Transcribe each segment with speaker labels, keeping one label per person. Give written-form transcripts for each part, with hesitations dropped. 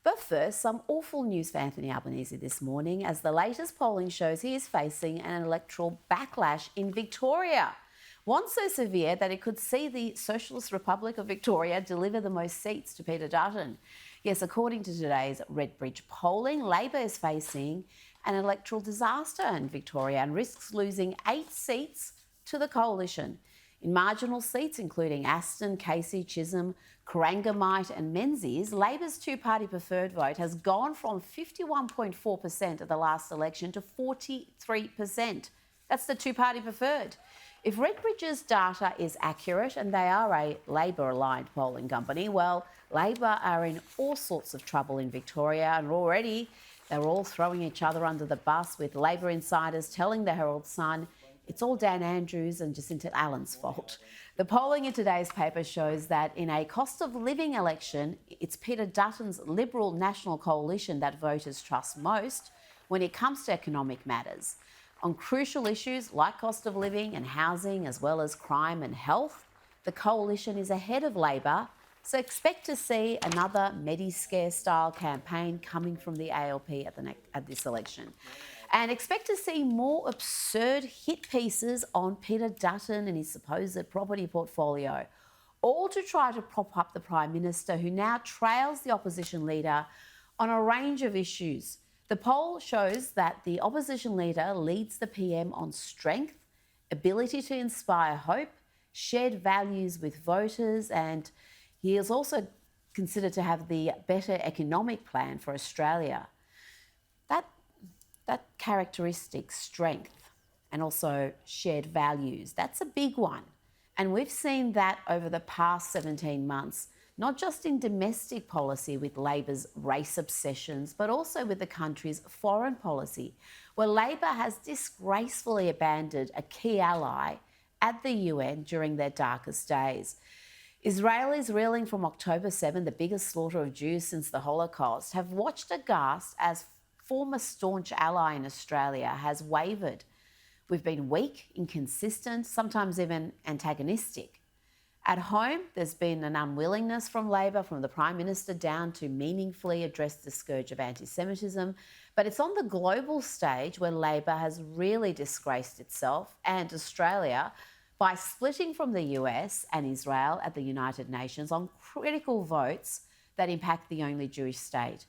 Speaker 1: But first, some awful news for Anthony Albanese this morning, as the latest polling shows he is facing an electoral backlash in Victoria. One so severe that it could see the Socialist Republic of Victoria deliver the most seats to Peter Dutton. Yes, according to today's Redbridge polling, Labor is facing an electoral disaster in Victoria and risks losing 8 seats to the coalition. In marginal seats, including Aston, Casey, Chisholm, Corangamite and Menzies, Labor's two-party preferred vote has gone from 51.4% at the last election to 43%. That's the two-party preferred. If Redbridge's data is accurate, and they are a Labor-aligned polling company, well, Labor are in all sorts of trouble in Victoria, and already they're all throwing each other under the bus, with Labor insiders telling the Herald Sun it's all Dan Andrews and Jacinta Allen's fault. The polling in today's paper shows that in a cost of living election, it's Peter Dutton's Liberal National Coalition that voters trust most when it comes to economic matters. On crucial issues like cost of living and housing, as well as crime and health, the coalition is ahead of Labor, so expect to see another Mediscare-style campaign coming from the ALP at this election. And expect to see more absurd hit pieces on Peter Dutton and his supposed property portfolio, all to try to prop up the Prime Minister, who now trails the opposition leader on a range of issues. The poll shows that the opposition leader leads the PM on strength, ability to inspire hope, shared values with voters, and he is also considered to have the better economic plan for Australia. That characteristic, strength, and also shared values, that's a big one. And we've seen that over the past 17 months, not just in domestic policy with Labor's race obsessions, but also with the country's foreign policy, where Labor has disgracefully abandoned a key ally at the UN during their darkest days. Israelis reeling from October 7, the biggest slaughter of Jews since the Holocaust, have watched aghast as former staunch ally in Australia has wavered. We've been weak, inconsistent, sometimes even antagonistic. At home, there's been an unwillingness from Labor, from the Prime Minister down, to meaningfully address the scourge of anti-Semitism. But it's on the global stage where Labor has really disgraced itself and Australia by splitting from the US and Israel at the United Nations on critical votes that impact the only Jewish state.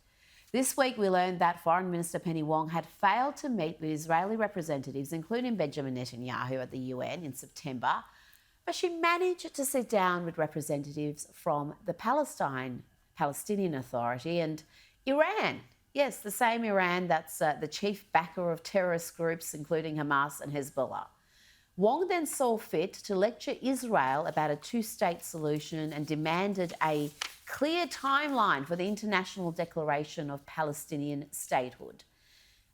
Speaker 1: This week, we learned that Foreign Minister Penny Wong had failed to meet with Israeli representatives, including Benjamin Netanyahu, at the UN in September, but she managed to sit down with representatives from the Palestinian Authority and Iran. Yes, the same Iran that's the chief backer of terrorist groups, including Hamas and Hezbollah. Wong then saw fit to lecture Israel about a two-state solution and demanded a clear timeline for the International Declaration of Palestinian Statehood.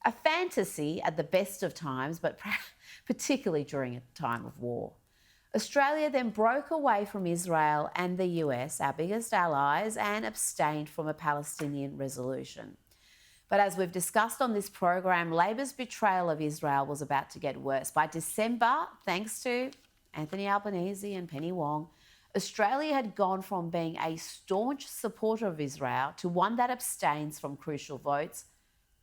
Speaker 1: A fantasy at the best of times, but particularly during a time of war. Australia then broke away from Israel and the US, our biggest allies, and abstained from a Palestinian resolution. But as we've discussed on this program, Labor's betrayal of Israel was about to get worse. By December, thanks to Anthony Albanese and Penny Wong, Australia had gone from being a staunch supporter of Israel to one that abstains from crucial votes,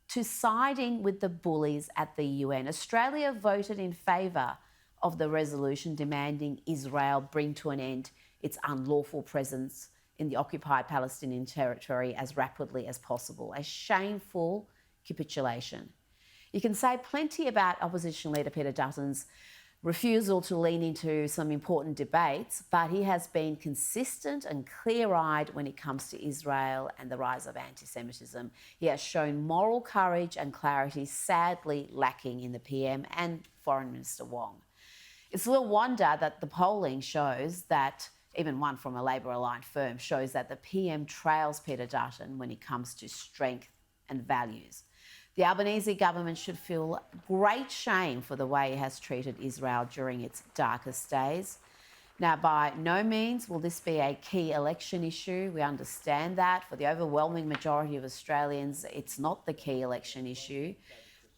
Speaker 1: to siding with the bullies at the UN. Australia voted in favour of the resolution demanding Israel bring to an end its unlawful presence in the occupied Palestinian territory as rapidly as possible. A shameful capitulation. You can say plenty about opposition leader Peter Dutton's refusal to lean into some important debates, but he has been consistent and clear-eyed when it comes to Israel and the rise of anti-Semitism. He has shown moral courage and clarity, sadly lacking in the PM and Foreign Minister Wong. It's little wonder that the polling shows that, even one from a Labor-aligned firm, shows that the PM trails Peter Dutton when it comes to strength and values. The Albanese government should feel great shame for the way it has treated Israel during its darkest days. Now, by no means will this be a key election issue. We understand that. For the overwhelming majority of Australians, it's not the key election issue,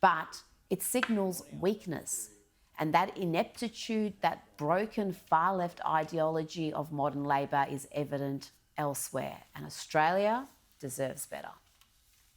Speaker 1: but it signals weakness. And that ineptitude, that broken far-left ideology of modern Labor is evident elsewhere. And Australia deserves better.